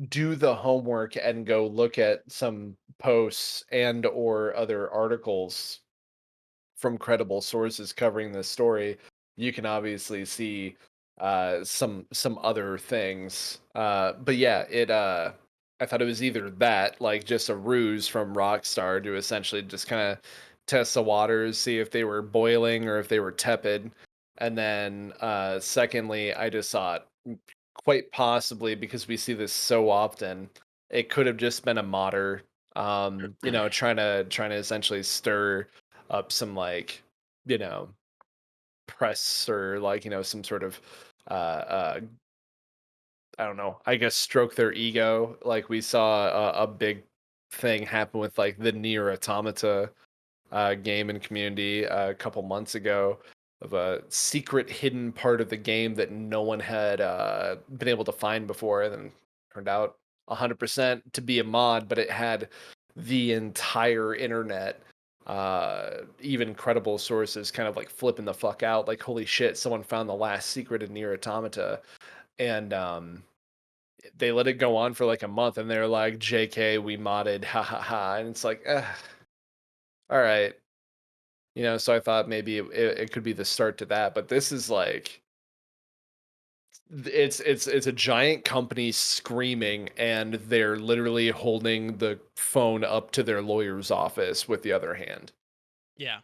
do the homework and go look at some posts and or other articles from credible sources covering this story, you can obviously see some other things. But yeah, it I thought it was either that, like just a ruse from Rockstar to essentially just kind of test the waters, see if they were boiling or if they were tepid. And then secondly, I just thought quite possibly, because we see this so often, it could have just been a modder you know, trying to essentially stir up some like, you know, press or like, you know, some sort of I don't know, I guess stroke their ego. Like we saw a big thing happen with like the Nier Automata game and community a couple months ago, of a secret hidden part of the game that no one had been able to find before, and then turned out 100% to be a mod, but it had the entire internet, even credible sources, kind of like flipping the fuck out, like holy shit, someone found the last secret in Nier Automata. And they let it go on for like a month, and they're like, JK, we modded, ha ha ha. And it's like, all right. You know, so I thought maybe it could be the start to that, but this is like it's a giant company screaming, and they're literally holding the phone up to their lawyer's office with the other hand. Yeah.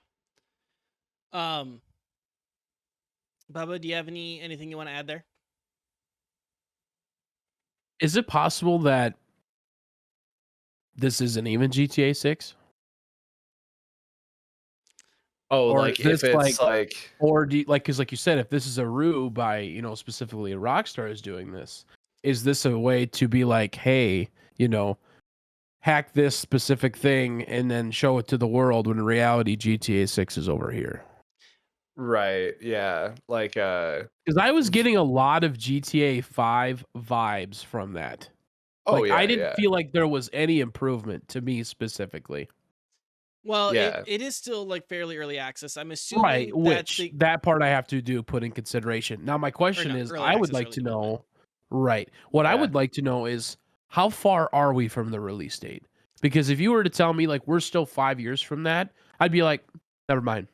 Bubba, do you have anything you want to add there? Is it possible that this isn't even GTA 6? Oh, Or like is this if it's like or do you, like, because like you said, if this is a ruse by, specifically Rockstar is doing this, is this a way to be like, hey, hack this specific thing and then show it to the world when in reality GTA 6 is over here? right, yeah, like Because I was getting a lot of GTA 5 vibes from that. oh Like, I yeah, didn't yeah, feel like there was any improvement to me specifically. Well, yeah, it is still like fairly early access. I'm Right, assuming that which the that part I have to do put in consideration. Now my or question no, is, early I would access, like early to development. know, right. What I yeah. would like to know is how far are we from the release date? Because if you were to tell me like we're still 5 years from that, I'd be like, never mind.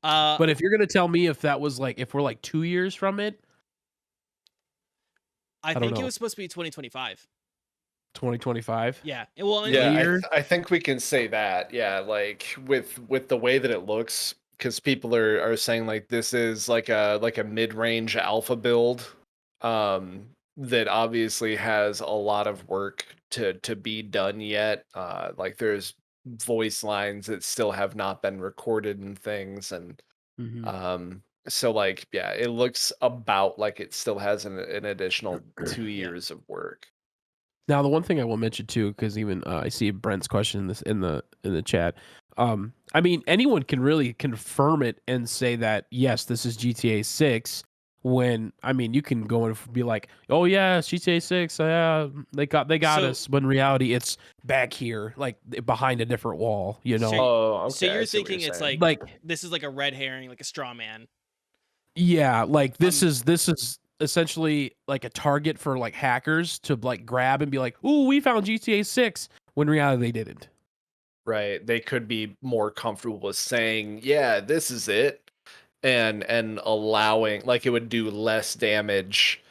Uh, But if you're going to tell me if that was like if we're like 2 years from it, I I don't think it know. was supposed to be 2025. 2025? Yeah. Well, and Yeah, Year? I think we can say that. Yeah, like with the way that it looks, because people are saying like this is like a mid-range alpha build, that obviously has a lot of work to be done yet. Like there's voice lines that still have not been recorded and things, and Mhm. so like yeah, it looks about like it still has an additional 2 yeah. years of work. Now, the one thing I will mention too, because even I see Brent's question in this in the chat. I mean, anyone can really confirm it and say that yes, this is GTA 6. When I mean, you can go and be like, oh yeah, it's GTA 6. Yeah, they got So us. But in reality, it's back here, like behind a different wall. You so know, Oh, so okay, I you're see what you're thinking it's saying. like like this is like a red herring, like a straw man. yeah, like Um, this is essentially like a target for like hackers to like grab and be like, ooh, we found GTA 6. When in reality, they didn't. Right. They could be more comfortable with saying, "Yeah, this is it," and allowing like it would do less damage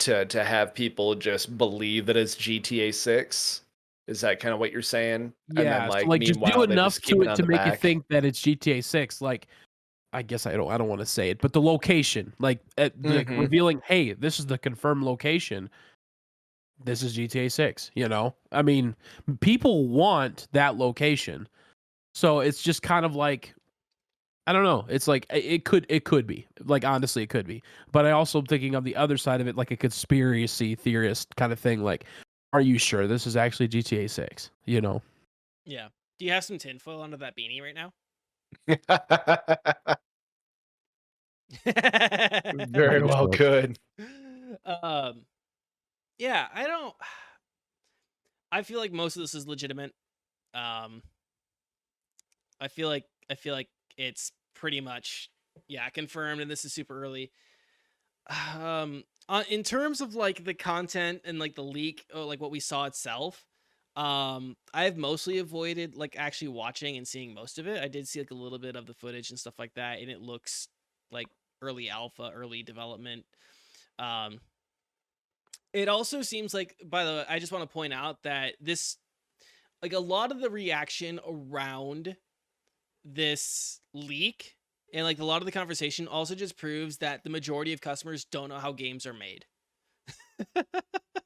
to have people just believe that it's GTA 6. Is that kind of what you're saying? And then Yeah, so, like like, just do meanwhile they enough just keep to it it on to the make you back. think that it's GTA 6, like, I guess I don't wanna say it, but the location, like, Mhm. revealing, "Hey, this is the confirmed location. This is GTA 6," you know? I mean, people want that location, so it's just kind of like I don't know, it's like, it could be, like, honestly, it could be, but I also am thinking of the other side of it, like a conspiracy theorist kinda thing, like, "Are you sure this is actually GTA 6?" You know? yeah. Do you have some tinfoil under that beanie right now? Very Maybe well so. could. um, yeah, I don't. I feel like most of this is legitimate. Um, I feel like it's pretty much yeah confirmed, and this is super early. In terms of like the content and like the leak or like what we saw itself, I've mostly avoided like actually watching and seeing most of it. I did see like a little bit of the footage and stuff like that, and it looks like early alpha, early development. Um, it also seems like, by the way, I just want to point out that this, like a lot of the reaction around this leak and like a lot of the conversation also just proves that the majority of customers don't know how games are made.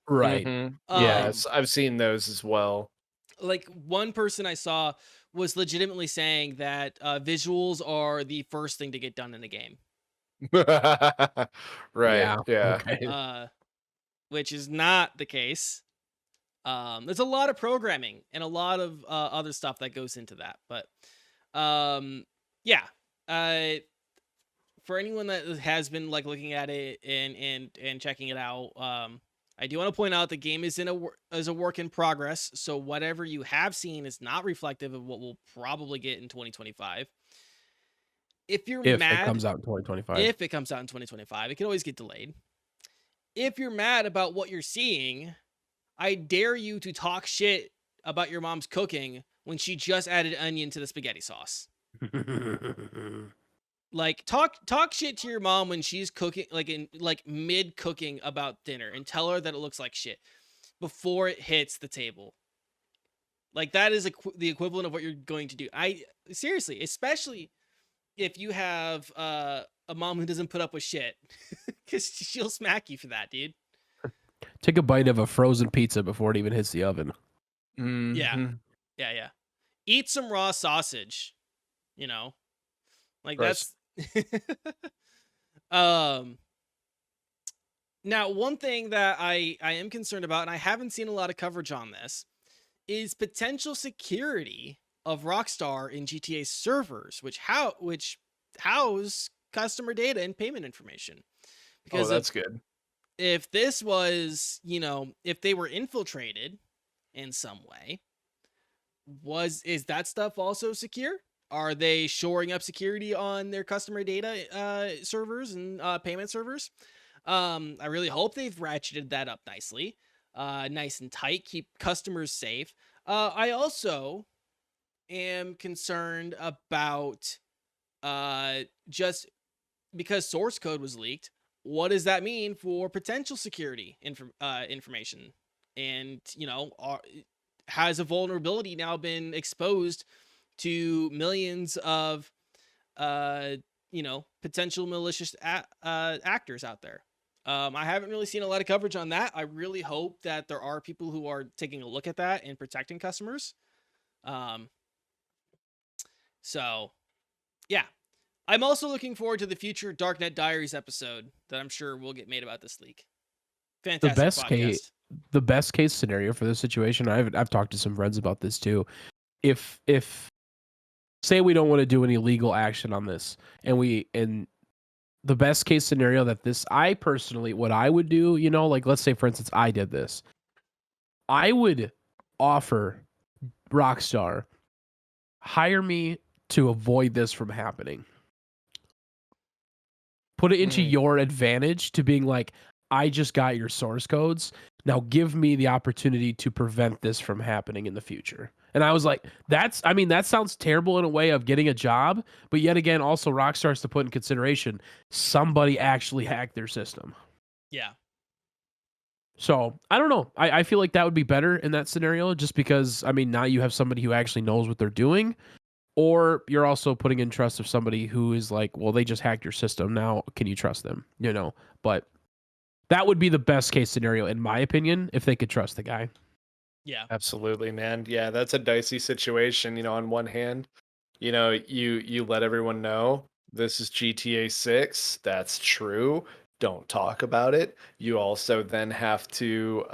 Right, Mhm. right. Um, Yes, I've seen those as well. like one person I saw was legitimately saying that visuals are the first thing to get done in a game, Right. Yeah, Yeah. okay. uh, which is not the case. There's a lot of programming and a lot of other stuff that goes into that, but yeah. Uh, for anyone that has been like looking at it and checking it out, I do want to point out the game is is a work in progress. So whatever you have seen is not reflective of what we'll probably get in 2025. If you're If it mad, comes out in 2025. if it comes out in 2025, it can always get delayed. If you're mad about what you're seeing, I dare you to talk shit about your mom's cooking when she just added onion to the spaghetti sauce. Like talk shit to your mom when she's cooking like in like mid cooking about dinner and tell her that it looks like shit before it hits the table. Like that is the equivalent of what you're going to do. I seriously, especially if you have a mom who doesn't put up with shit cuz she'll smack you for that, dude. Take a bite of a frozen pizza before it even hits the oven. Mhm. Yeah. Eat some raw sausage, you know? Like Gross. that's um now one thing that I am concerned about, and I haven't seen a lot of coverage on this, is potential security of Rockstar in GTA servers, which house customer data and payment information. Oh, Because that's good. if this was, if they were infiltrated in some way, is that stuff also secure? Are they shoring up security on their customer data servers and payment servers? I really hope they've ratcheted that up nicely, nice and tight, keep customers safe. I also am concerned about just because source code was leaked. What does that mean for potential security information? And has a vulnerability now been exposed to millions of potential malicious actors out there? I haven't really seen a lot of coverage on that. I really hope that there are people who are taking a look at that and protecting customers. Um, so yeah, I'm also looking forward to the future Darknet Diaries episode that I'm sure will get made about this leak. The Fantastic best case, podcast. the best case scenario for this situation, I've talked to some friends about this too. If say we don't want to do any legal action on this, and the best case scenario that this, I personally, what I would do, like let's say for instance I did this, I would offer Rockstar, hire me to avoid this from happening. Put it into your advantage to being like, I just got your source codes. Now give me the opportunity to prevent this from happening in the future. And I was like, that sounds terrible in a way of getting a job, but yet again, also Rockstar has to put in consideration somebody actually hacked their system. Yeah. So I don't know. I feel like that would be better in that scenario, just because now you have somebody who actually knows what they're doing, or you're also putting in trust of somebody who is like, well, they just hacked your system. Now, can you trust them? But that would be the best case scenario, in my opinion, if they could trust the guy. Yeah. Absolutely, man. Yeah, that's a dicey situation. On one hand, you let everyone know this is GTA 6. That's true. Don't talk about it. You also then have to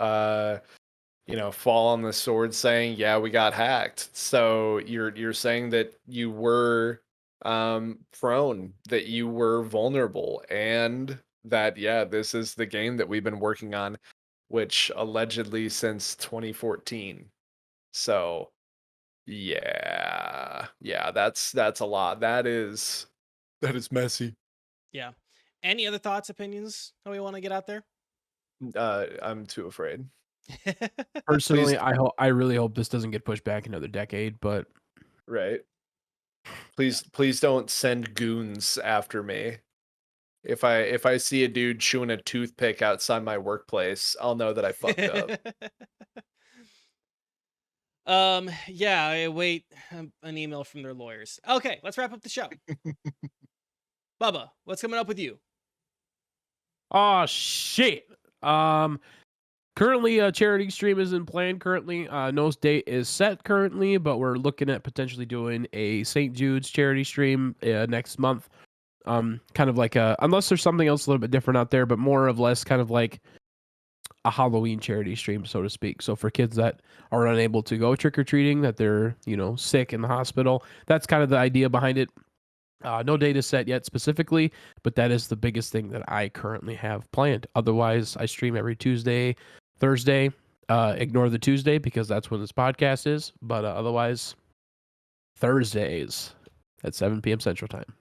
fall on the sword saying, yeah, we got hacked. So you're saying that you were prone, that you were vulnerable, and that this is the game that we've been working on, which allegedly since 2014. So that's a lot. That is messy. Yeah. Any other thoughts, opinions that we want to get out there? I'm too afraid. Personally, Please, I really hope this doesn't get pushed back another decade, but right? Yeah. Please don't send goons after me. If I see a dude chewing a toothpick outside my workplace, I'll know that I fucked up. Yeah, I await an email from their lawyers. Okay, let's wrap up the show. Bubba, what's coming up with you? oh shit. Currently, a charity stream isn't planned. Currently, no date is set currently, but we're looking at potentially doing a St. Jude's charity stream next month. Kind of like unless there's something else a little bit different out there, but more or less kind of like a Halloween charity stream, so to speak. So for kids that are unable to go trick or treating, that they're sick in the hospital, that's kind of the idea behind it. No date is set yet specifically, but that is the biggest thing that I currently have planned. Otherwise, I stream every Tuesday, Thursday. Ignore the Tuesday because that's when this podcast is. But otherwise, Thursdays at 7 p.m. Central Time.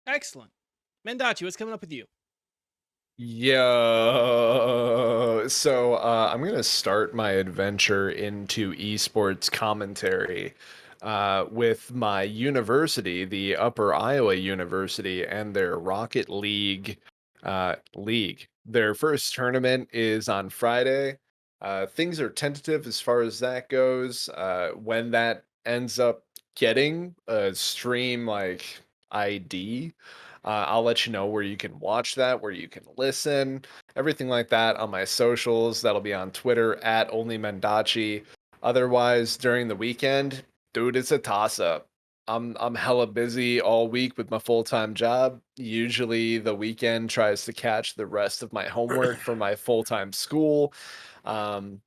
Excellent. Mendacii, what's coming up with you? So I'm gonna start my adventure into esports commentary with my university, the Upper Iowa University, and their Rocket League league. Their first tournament is on Friday. Things are tentative as far as that goes. When that ends up getting a stream like ID, I'll let you know where you can watch that, where you can listen, everything like that on my socials. That'll be on Twitter at only Mendacii. Otherwise, during the weekend, dude, it's a toss up. I'm hella busy all week with my full-time job. Usually the weekend tries to catch the rest of my homework for my full-time school. Um,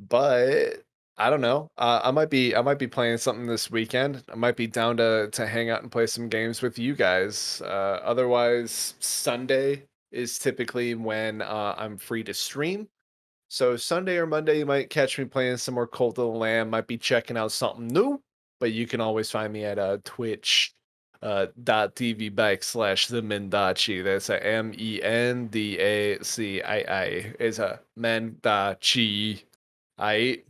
but I don't know. I might be playing something this weekend. I might be down to hang out and play some games with you guys. Otherwise, Sunday is typically when I'm free to stream. So Sunday or Monday, you might catch me playing some more Cult of the Lamb. Might be checking out something new. But you can always find me at Twitch .tv/the Mendacii. That's a Mendacii. It's a Mendacii. I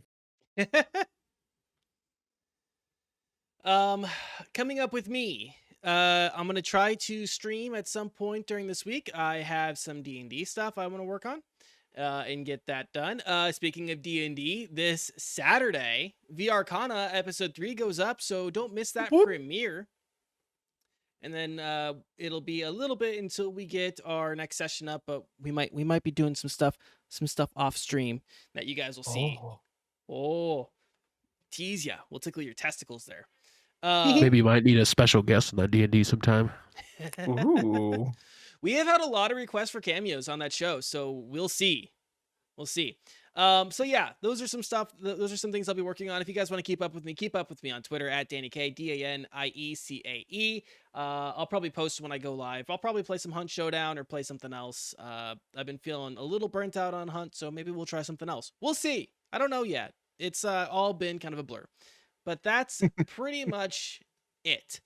Coming up with me. I'm gonna try to stream at some point during this week. I have some D&D stuff I want to work on and get that done. Speaking of D&D, this Saturday, EVGA episode 3 goes up, so don't miss that premiere. And then it'll be a little bit until we get our next session up, but we might be doing some stuff off stream that you guys will see. Oh, tease ya. We'll tickle your testicles there. Maybe you might need a special guest on that D&D sometime. Ooh. We have had a lot of requests for cameos on that show, so we'll see. So yeah, those are some stuff. Those are some things I'll be working on. If you guys want to keep up with me on Twitter at Danie K, DANIECAE. I'll probably post when I go live. I'll probably play some Hunt Showdown or play something else. I've been feeling a little burnt out on Hunt, so maybe we'll try something else. We'll see. I don't know yet. It's all been kind of a blur, but that's pretty much it.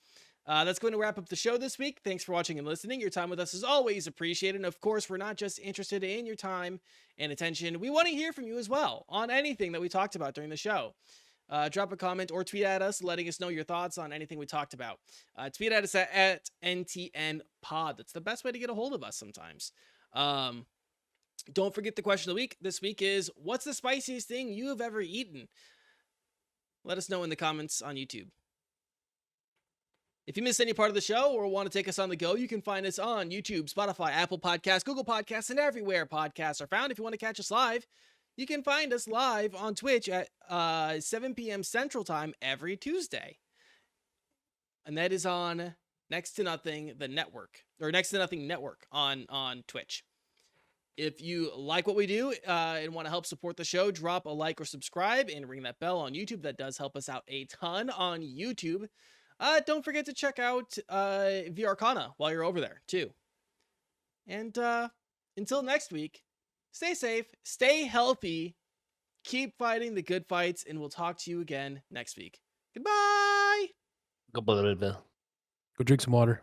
That's going to wrap up the show this week. Thanks for watching and listening. Your time with us is always appreciated. And of course, we're not just interested in your time and attention. We want to hear from you as well on anything that we talked about during the show. Drop a comment or tweet at us, letting us know your thoughts on anything we talked about. Tweet at us at NTNPod. That's the best way to get a hold of us sometimes. Don't forget the question of the week. This week is, what's the spiciest thing you have ever eaten? Let us know in the comments on YouTube. If you missed any part of the show or want to take us on the go, you can find us on YouTube, Spotify, Apple Podcasts, Google Podcasts, and everywhere podcasts are found. If you want to catch us live, you can find us live on Twitch at 7 p.m. Central Time every Tuesday. And that is on Next to Nothing, the network, or Next to Nothing Network on Twitch. If you like what we do and want to help support the show, drop a like or subscribe and ring that bell on YouTube. That does help us out a ton on YouTube. Don't forget to check out EVGA while you're over there, too. And until next week, stay safe, stay healthy, keep fighting the good fights, and we'll talk to you again next week. Goodbye! Go drink some water.